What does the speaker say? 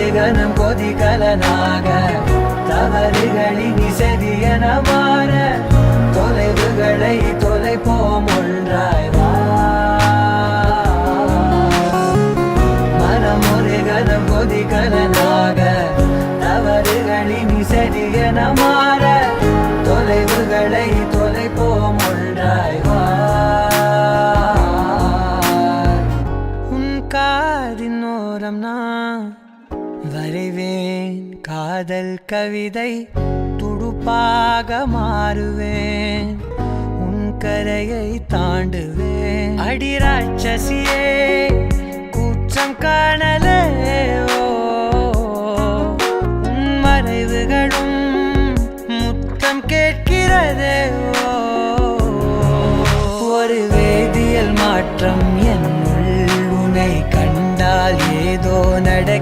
ஒரு கணம் கொதிகலனாக தவறுகளின் இசதியன மாற தொலைவுகளை தொலைப்போம் ஒன்றாய் வா. மனம் ஒரு கணம் கொதிகலனாக தவறுகளின் இசதியன மாற தொலைவுகளை தொலைப்போம் ஒன்றாய் வா. உன் காதின் ஓரம் நான் வரைவேன் காதல் கவிதை, துடுப்பாக மாறுவேன், உன் கரையை தாண்டுவேன். அடி ராட்சசியே கூச்சம் காணலே, உன் மறைவுகளும் முத்தம் கேட்கிறதே. ஒரு வேதியியல் மாற்றம்